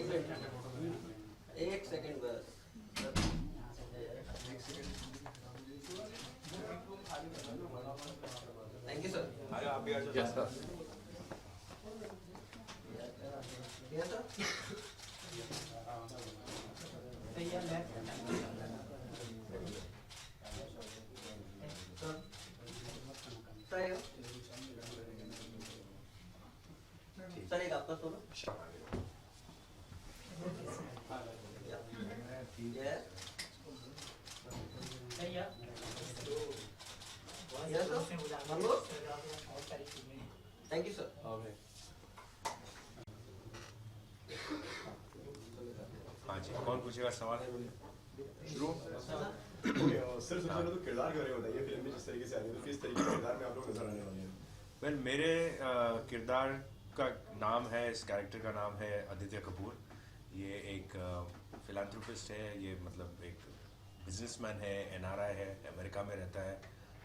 एक सेकंड बस। Thank you sir. आप भी आ जाओ। Yes sir. Yes sir. Sir एक आपका सोलो। Thank you sir. हाँ जी, कौन पूछेगा सवाल? शुरू। सर सबसे पहले तो किरदार के बारे में बताइए, फिल्म में जिस तरीके से आ रही है तो किस तरीके के किरदार में आप लोग नजर आने वाले हैं? वेल, मेरे किरदार का नाम है, इस कैरेक्टर का नाम है आदित्य कपूर। ये एक फिलांथ्रोपिस्ट है, ये मतलब एक बिजनेसमैन है, एनआरआई है, अमेरिका में रहता है,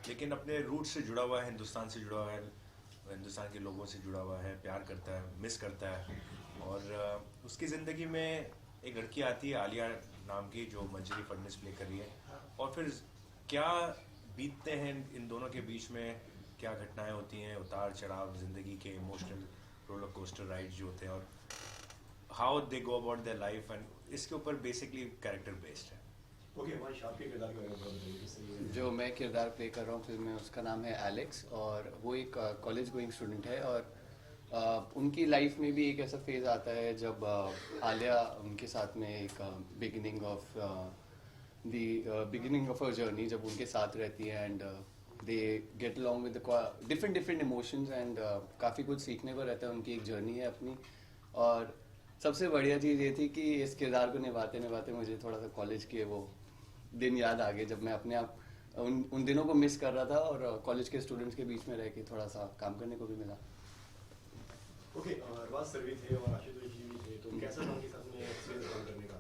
लेकिन अपने रूट से जुड़ा हुआ है, हिंदुस्तान से जुड़ा हुआ है, हिंदुस्तान के लोगों से जुड़ा हुआ है, प्यार करता है, मिस करता है। और उसकी ज़िंदगी में एक लड़की आती है आलिया नाम की, जो मंजरी फडनिस प्ले कर रही है, और फिर क्या बीतते हैं इन दोनों के बीच में, क्या घटनाएं होती हैं, उतार चढ़ाव, ज़िंदगी के इमोशनल रोलर कोस्टर राइड्स जो होते हैं, और how they go about their life, and इसके ऊपर बेसिकली कैरेक्टर बेस्ड है। ओके, वंश आपके किरदार के बारे में बताइए किस तरीके से? जो मैं किरदार प्ले कर रहा हूँ फिल्म में, उसका नाम है एलेक्स, और वो एक कॉलेज गोइंग स्टूडेंट है। और उनकी लाइफ में भी एक ऐसा फेज आता है जब आलिया उनके साथ में एक बिगिनिंग ऑफ अ जर्नी, जब उनके साथ रहती है, and they get along with different emotions, and काफ़ी कुछ सीखने को रहता है। उनकी एक जर्नी है अपनी। और सबसे बढ़िया चीज़ ये थी कि इस किरदार को निभाते निभाते मुझे थोड़ा सा कॉलेज के वो दिन याद आ गए, जब मैं अपने आप उन दिनों को मिस कर रहा था, और कॉलेज के स्टूडेंट्स के बीच में रह के थोड़ा सा काम करने को भी मिला। ओके, अरबाज सर भी थे और आशुतोष जी भी थे, तो कैसा था उनके साथ में एक्सपीरियंस काम करने का?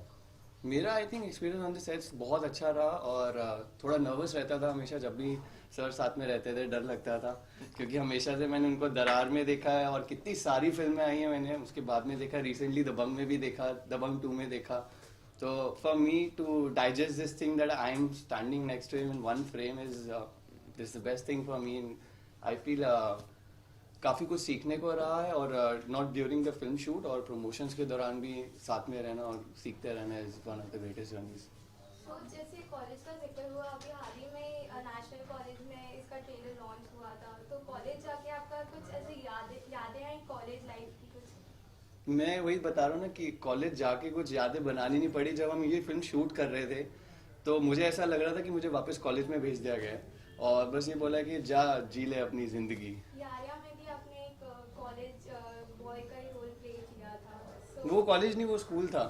मेरा I think experience on the sets बहुत अच्छा रहा, और थोड़ा नर्वस रहता था हमेशा जब भी सर साथ में रहते थे, डर लगता था, क्योंकि हमेशा से मैंने उनको दरार में देखा है, और कितनी सारी फिल्में आई हैं मैंने उसके बाद में देखा, रिसेंटली दबंग में भी देखा, दबंग 2 में देखा। तो for me to digest this thing that I am standing next to him in one frame is this the best thing for me. I feel काफ़ी कुछ सीखने को रहा है, और not during the film shoot और प्रमोशंस के दौरान भी साथ में रहना और सीखते रहना is one of the greatest journeys. तो जैसे कॉलेज का जिक्र हुआ, अभी हाल ही में नेशनल कॉलेज में इसका ट्रेलर लॉन्च हुआ था, तो कॉलेज जाके आपका कुछ ऐसे यादें आई कॉलेज लाइफ की कुछ? मैं वही बता रहा हूँ ना कि कॉलेज जाके कुछ यादें बनानी नहीं पड़ी। जब हम ये फिल्म शूट कर रहे थे तो मुझे ऐसा लग रहा था कि मुझे वापस कॉलेज में भेज दिया गया है, और बस ये बोला कि जा जी ले अपनी जिंदगी। यारिया में भी आपने एक कॉलेज बॉय का ही रोल प्ले किया था। वो कॉलेज नहीं, वो स्कूल था।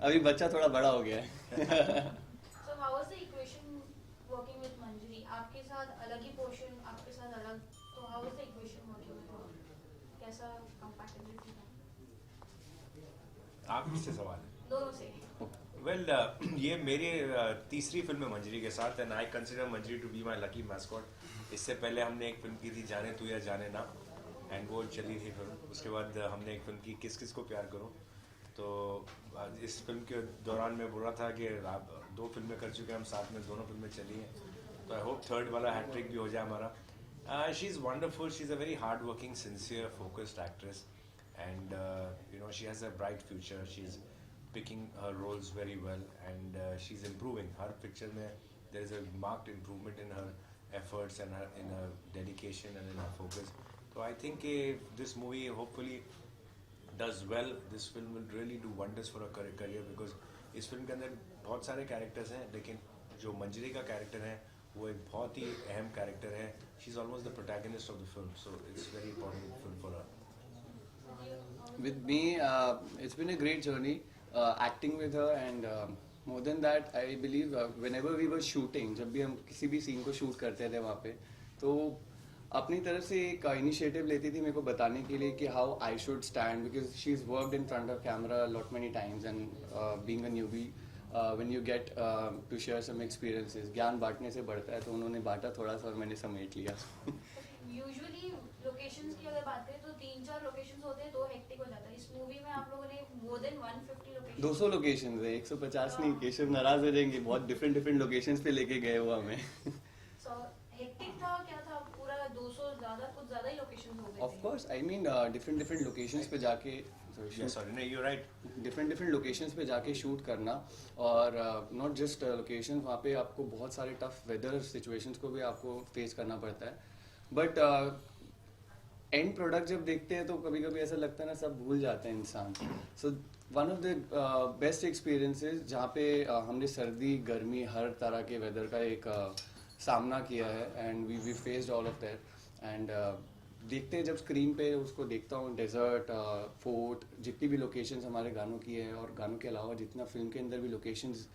अभी बच्चा थोड़ा बड़ा हो गया है। So how was the equation working with Manjari? आपके साथ अलग ही पोर्शन, आपके साथ अलग, तो how was the equation working with her? कैसा compatibility था? आप किससे सवाल है? दोनों से। वेल, ये मेरी तीसरी फिल्म है मंजरी के साथ, and I consider Manjari to be my lucky mascot. इससे पहले हमने एक फिल्म की थी जाने तू या जाने ना, एंड वो चली थी फिल्म। उसके बाद हमने एक फिल्म की किस किस को प्यार करूं। तो इस फिल्म के दौरान मैं बोल रहा था कि आप 2 फिल्में कर चुके हैं हम साथ में, दोनों फिल्में चली हैं, तो आई होप थर्ड वाला हैट्रिक भी हो जाए हमारा। She is wonderful, she is a very hard working, sincere, focused actress, and you no she has a bright future. She is picking her roles very well, and she's improving. Her picture mein there is a marked improvement in her efforts and in her dedication and in her focus. So I think if this movie hopefully does well, this film will really do wonders for her career, because इस film के अंदर बहुत सारे characters हैं, लेकिन जो मंजरी का character है वो एक बहुत ही अहम कैरेक्टर है। She is almost the protagonist of the film, so it's very important film for her. With me, it's been a great journey acting with her, and more than that, I believe whenever we were shooting, जब भी हम किसी भी scene को shoot करते थे वहाँ पे, तो अपनी तरफ से एक इनिशिएटिव लेती थी मेरे को बताने के लिए कि how I should stand, because she is worked in front of camera lot many times, and being a newbie when you get to share some experiences, ज्ञान बांटने से बढ़ता है, तो उन्होंने बांटा थोड़ा सा और मैंने समेट लिया। यूजुअली लोकेशंस की अगर बात करें तो 3-4 लोकेशंस होते हैं, 2 हेक्टिक हो जाता है। इस मूवी में आप लोगों ने मोर देन 150 लोकेशन 200 लोकेशन है, 150 नहीं, केशव नाराज हो जाएंगे, बहुत डिफरेंट लोकेशंस पे लेके गए वो हमें। सो हेक्टिक था क्या था पूरा 200 ज्यादा कुछ ज्यादा ही लोकेशन हो गए of course I mean different locations पे जाके सॉरी नहीं, यू राइट। डिफरेंट लोकेशंस पे जाके शूट करना, और नॉट जस्ट लोकेशन, वहाँ पे आपको बहुत सारे टफ वेदर सिचुएशंस को भी आपको फेस करना पड़ता है, बट एंड प्रोडक्ट जब देखते हैं तो कभी कभी ऐसा लगता है ना, सब भूल जाते हैं इंसान। So one of the best experiences जहाँ पे हमने सर्दी गर्मी हर तरह के वेदर का एक सामना किया है, and we faced all of that, and देखते हैं जब स्क्रीन पे उसको देखता हूँ, डेजर्ट, फोर्ट, जितनी भी लोकेशंस हमारे गानों की है और गानों के अलावा जितना फिल्म के अंदर भी लोकेशंस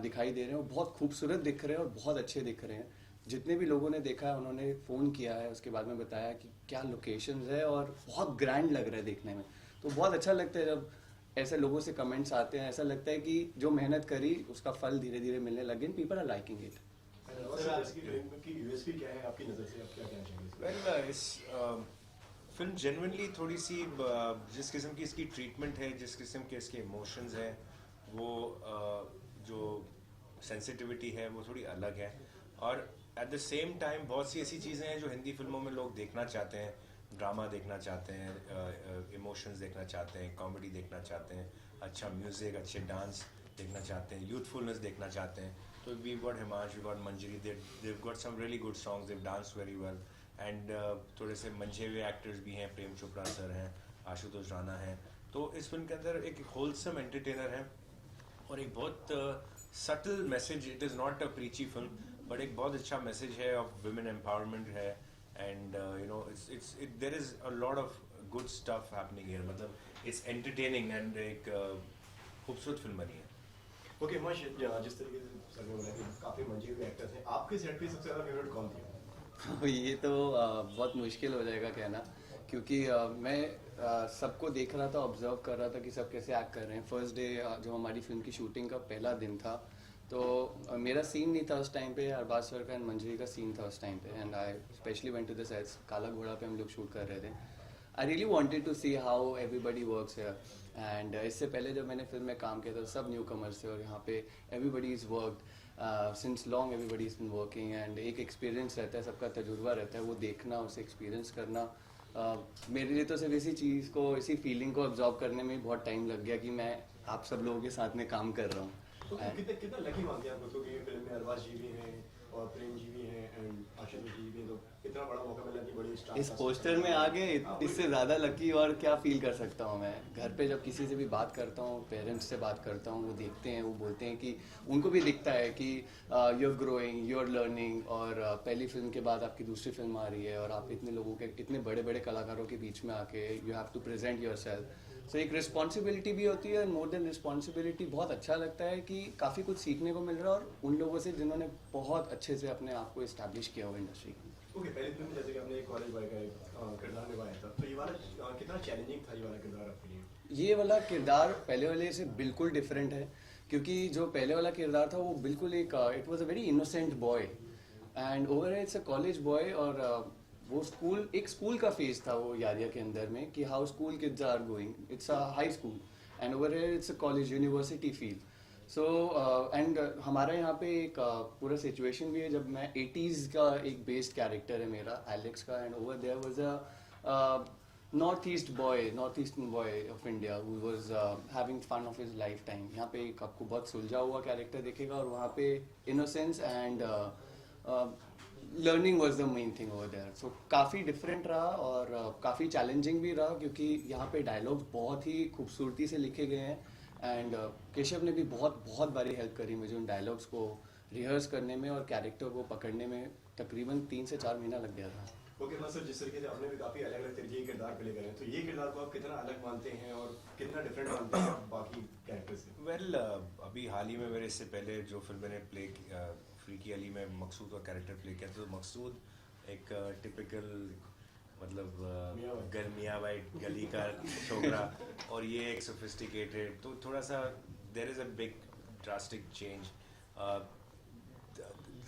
दिखाई दे रहे हैं वो बहुत खूबसूरत दिख रहे हैं और बहुत अच्छे दिख रहे हैं। जितने भी लोगों ने देखा है उन्होंने फ़ोन किया है, उसके बाद में बताया कि क्या लोकेशंस है और बहुत ग्रैंड लग रहा है देखने में। तो बहुत अच्छा लगता है जब ऐसे लोगों से कमेंट्स आते हैं, ऐसा लगता है कि जो मेहनत करी उसका फल धीरे धीरे मिलने लगे, people are liking it. USP क्या है आपकी नज़र से, आप क्या कहना चाहेंगे? वेल इस फिल्म जेन्युइनली थोड़ी सी जिस किस्म की इसकी ट्रीटमेंट है, जिस किस्म के इसके इमोशंस हैं, वो जो सेंसिटिविटी है वो थोड़ी अलग है, और एट द सेम टाइम बहुत सी ऐसी चीज़ें हैं जो हिंदी फिल्मों में लोग देखना चाहते हैं। ड्रामा देखना चाहते हैं, इमोशंस देखना चाहते हैं, कॉमेडी देखना चाहते हैं, अच्छा म्यूज़िक, अच्छे डांस देखना चाहते हैं, यूथफुलनेस देखना चाहते हैं। तो we got Himansh, we got Manjari, they've got some really good songs, they've danced very well, and थोड़े से मंझे हुए एक्टर्स भी हैं, प्रेम चोपड़ा सर हैं, आशुतोष राणा हैं। तो इस फिल्म के अंदर एक होलसम एंटरटेनर है और एक बहुत subtle message, it is not a preachy film but एक बहुत अच्छा मैसेज है ऑफ वुमेन एम्पावरमेंट है, and you know there is a lot of good stuff happening here, मतलब इट्स एंटरटेनिंग एंड एक खूबसूरत फिल्म बनी है। ओके हिमांश, जिस तरीके से सर ने बोला कि काफ़ी मंजे हुए एक्टर्स हैं, आपके सेट पे सबसे ज़्यादा फेवरेट कौन थे? ये तो बहुत मुश्किल हो जाएगा कहना, क्योंकि मैं सबको देख रहा था, ऑब्जर्व कर रहा था कि सब कैसे एक्ट कर रहे हैं। फर्स्ट डे जो हमारी फिल्म की शूटिंग का पहला दिन था, तो मेरा सीन नहीं था उस टाइम पे, अरबाज सर का एंड मंजरी का सीन था उस टाइम पे, and I specially went to the sets, Kala Ghoda पे हम लोग शूट कर रहे थे। I really wanted to see how everybody works here, and इससे पहले जब मैंने फिल्म में काम किया था सब न्यू कमर्स थे, और यहाँ पे everybody is worked since long, everybody is been working, and एक एक्सपीरियंस रहता है, सबका तजुर्बा रहता है, वो देखना, उसे एक्सपीरियंस करना मेरे लिए तो सिर्फ इसी चीज़ को, इसी फीलिंग को ऑब्जॉर्व करने में बहुत टाइम लग गया कि मैं आप सब लोगों के साथ में काम कर रहा हूँ। तो कितना लकी मानते हैं आप लोग कि फिल्म में अरबाज जी भी हैं और प्रेम जी भी हैं एंड आशुतोष जी भी हैं, तो इतना बड़ा मौका मिला कि बड़ी स्टार इस पोस्टर में आ गए, इससे ज़्यादा लकी और क्या फील कर सकता हूँ मैं। घर पे जब किसी से भी बात करता हूँ, पेरेंट्स से बात करता हूँ, वो देखते हैं, वो बोलते हैं कि उनको भी दिखता है कि you are growing, you are learning, और पहली फिल्म के बाद आपकी दूसरी फिल्म आ रही है और आप इतने लोगों के, इतने बड़े बड़े कलाकारों के बीच में आके you have to present yourself. So एक रिस्पॉन्सिबिलिटी भी होती है, मोर देन रिस्पॉन्सिबिलिटी बहुत अच्छा लगता है कि काफ़ी कुछ सीखने को मिल रहा है, और उन लोगों से जिन्होंने बहुत अच्छे से अपने आप को इस्टेब्लिश किया हुआ इंडस्ट्री में। ओके, पहली फिल्म में जैसे कि आपने एक कॉलेज बॉय का एक किरदार निभाया था, तो ये वाला कितना चैलेंजिंग था, ये वाला किरदार आपके लिए? ये वाला किरदार पहले वाले से बिल्कुल डिफरेंट है, क्योंकि जो पहले वाला किरदार था वो बिल्कुल एक, it was a very innocent boy, and over it's a college boy, और वो एक स्कूल का फेज था वो यारिया के अंदर में, कि how school kids are going, it's a high school, and over it's a college university feel. So and हमारा यहाँ पे एक पूरा सिचुएशन भी है, जब मैं 80s का एक बेस्ड कैरेक्टर है मेरा, एलेक्स का, and over there was a north eastern boy of India who was having fun of his life time. यहाँ पे एक आपको बहुत सुलझा हुआ कैरेक्टर दिखेगा, और वहाँ पे innocence and learning was the main thing over there. So काफ़ी डिफरेंट रहा, और काफ़ी चैलेंजिंग भी रहा, क्योंकि यहाँ पे डायलॉग्स बहुत ही खूबसूरती से लिखे गए हैं, एंड केशव ने भी बहुत बारी हेल्प करी मुझे उन डायलॉग्स को रिहर्स करने में और कैरेक्टर को पकड़ने में। तकरीबन 3 से 4 महीना लग गया था। ओके सर, जिस तरीके से आपने भी काफ़ी अलग अलग तरीके के किरदार प्ले करे हैं, तो ये किरदार को आप कितना अलग मानते हैं और कितना डिफरेंट मानते हैं बाकी कैरेक्टर से? वेल अभी हाल ही में मेरे इससे पहले जो फिल्म मैंने प्ले फ्रीकी अली में मकसूद का कैरेक्टर प्ले किया, तो मकसूद एक टिपिकल मतलब मियाँ भाई गली का छोकरा, और ये एक सोफिस्टिकेटेड, तो थोड़ा सा there is a big drastic change.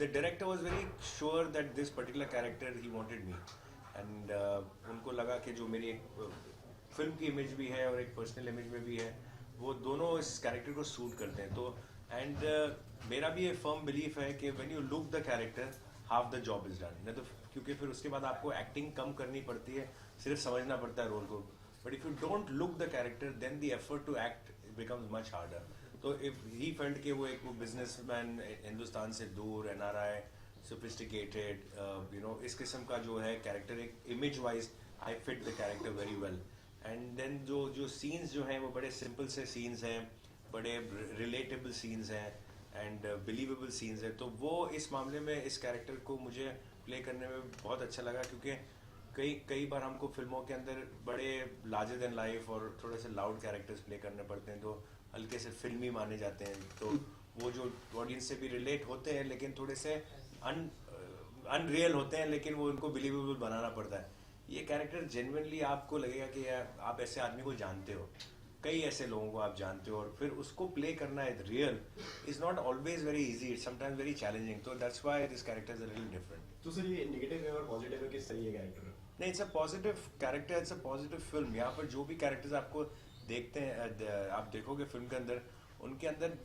The director was very sure that this particular character he wanted me, and उनको लगा कि जो मेरी एक फिल्म की इमेज भी है और एक पर्सनल इमेज में भी है, वो दोनों इस कैरेक्टर को सूट करते हैं। तो एंड मेरा भी ये फर्म बिलीफ है कि when you look the character half the job is done. नहीं तो क्योंकि फिर उसके बाद आपको एक्टिंग कम करनी पड़ती है, सिर्फ समझना पड़ता है रोल को। But if you don't look the character then the effort to act becomes much harder. तो इफ ही फेल्ट कि वो एक बिजनेसमैन हिंदुस्तान से दूर, NRI, सोफिस्टिकेटेड, यू नो, इस किस्म का जो है कैरेक्टर, एक image wise I fit the character very well. And then जो सीन्स जो हैं वो बड़े सिंपल से सीन्स हैं, बड़े रिलेटेबल सीन्स हैं एंड बिलीवेबल सीन्स हैं। तो वो इस मामले में इस कैरेक्टर को मुझे प्ले करने में बहुत अच्छा लगा, क्योंकि कई बार हमको फिल्मों के अंदर बड़े लार्जर देन लाइफ और थोड़े से लाउड कैरेक्टर्स प्ले करने पड़ते हैं, तो हल्के से फिल्मी माने जाते हैं। तो वो जो ऑडियंस से भी रिलेट होते हैं लेकिन थोड़े से अनरियल होते हैं, लेकिन वो उनको बिलीवेबल बनाना पड़ता है। ये कैरेक्टर जेन्युइनली आपको लगेगा कि आप ऐसे आदमी को जानते हो, कई ऐसे लोगों को आप जानते हो, और फिर उसको प्ले करना है real is not always very easy, it's sometimes very challenging. तो that's why this character is a little different. तो सर ये नेगेटिव है और पॉजिटिव है, किस तरह ये कैरेक्टर है? नहीं, it's a positive character, it's a positive film. यहाँ पर जो भी कैरेक्टर्स आपको देखते हैं, आप देखोगे फिल्म के अंदर, उनके अंदर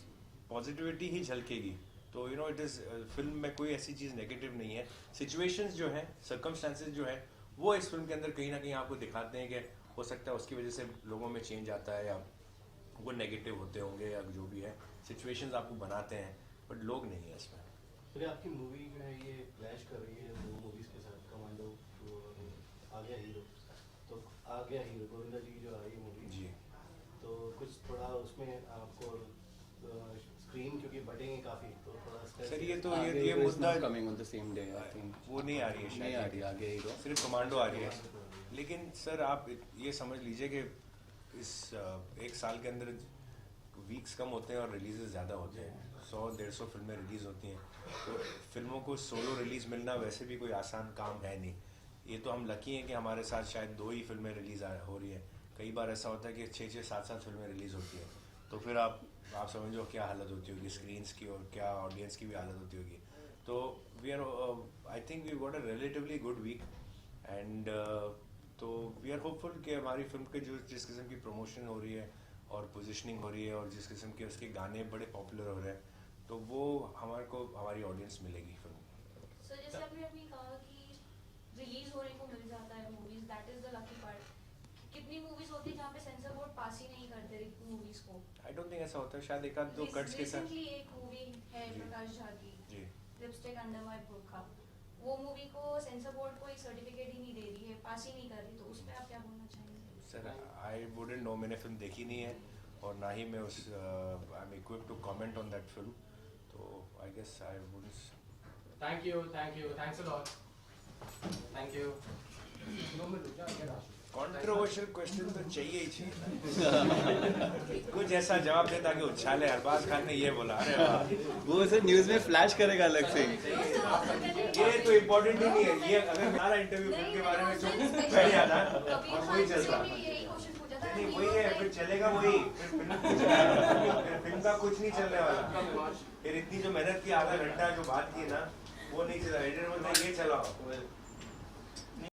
पॉजिटिविटी ही झलकेगी। तो you know it is film में कोई ऐसी चीज़ नेगेटिव नहीं है। सिचुएशंस जो है, सर्कमस्टांसेस जो है, वो इस फिल्म के अंदर कहीं ना कहीं आपको दिखाते हैं कि हो सकता है उसकी वजह से लोगों में चेंज आता है, या वो नेगेटिव होते होंगे, या जो भी है सिचुएशंस आपको बनाते हैं, बट लोग नहीं है इसमें। फिर आपकी मूवी जो है ये क्लैश कर रही है दो मूवीज के साथ, कमांडो और आ गया हीरो। तो आ गया हीरो गोविंदा जी जो आ रही है मूवी जी, तो कुछ थोड़ा उसमें आपको स्क्रीन क्योंकि बटेंगे काफ़ी, तो थोड़ा stress सर है। ये तो ये मुद्दा coming on the same day I think. वो नहीं आ रही है नहीं आ शायद, रही आगे हीरो, सिर्फ कमांडो आ रही है। लेकिन सर आप ये समझ लीजिए कि इस एक साल के अंदर वीक्स कम होते हैं और रिलीजेस ज़्यादा होते हैं। 100-150 फिल्में रिलीज़ होती हैं, तो फिल्मों को सोलो रिलीज़ मिलना वैसे भी कोई आसान काम है नहीं। ये तो हम लकी हैं कि हमारे साथ शायद 2 ही फिल्में रिलीज़ हो रही हैं। कई बार ऐसा होता है कि 6-6, 7-7 फिल्में रिलीज़ होती हैं, तो फिर आप समझो क्या हालत होती होगी स्क्रीन्स की, और क्या ऑडियंस की भी हालत होती होगी। तो we are I think we got a relatively good week, and तो वी आर होपफुल कि हमारी फिल्म के जिस किस्म की प्रमोशन हो रही है और पोजीशनिंग हो रही है और जिस किस्म के उसके गाने बड़े पॉपुलर हो रहे हैं, तो वो हमारी ऑडियंस मिलेगी फिल्म। सर जैसे आपने अभी कहा कि रिलीज होने को मिल जाता है movies, that is the lucky part. कितनी मूवीज होती है जहाँ पे सेंसर बोर्ड पास ही नहीं करते मूवीज को? आई डोंट थिंक ऐसा होता है, शायद एक आध दो कट्स के साथ। रिसेंटली एक मूवी है जी। प्रकाश झा की, जी, लिपस्टिक अंडर माय बुर्का, वो मूवी को सेंसर बोर्ड को एक सर्टिफिकेट ही नहीं दे रही है, पास ही नहीं कर रही, तो उस पर आप क्या बोलना चाहेंगे? सर आई वुडंट नो, मैंने फिल्म देखी नहीं है और ना ही मैं उस I am equipped to comment on that film, तो I guess I wouldn't. Thank you, thanks a lot. Thank you. Controversial question तो चाहिए ही चाहिए कुछ ऐसा जवाब दे ताकि उछाले। अरबाज खान ने ये बोला, अरे वाह, वो उसे न्यूज़ में फ्लैश करेगा अलग से। ये तो इम्पोर्टेंट ही नहीं है। ये अगर हमारा इंटरव्यू फिल्म के बारे में जो बैठ जाता और वही चलता, नहीं वही है, फिर चलेगा वही, फिर फिल्म का कुछ नहीं चलने वाला। फिर इतनी जो मेहनत की, आधा घंटा जो बात की ना, वो नहीं चला। एडिटर बोलता है ये चलाओ,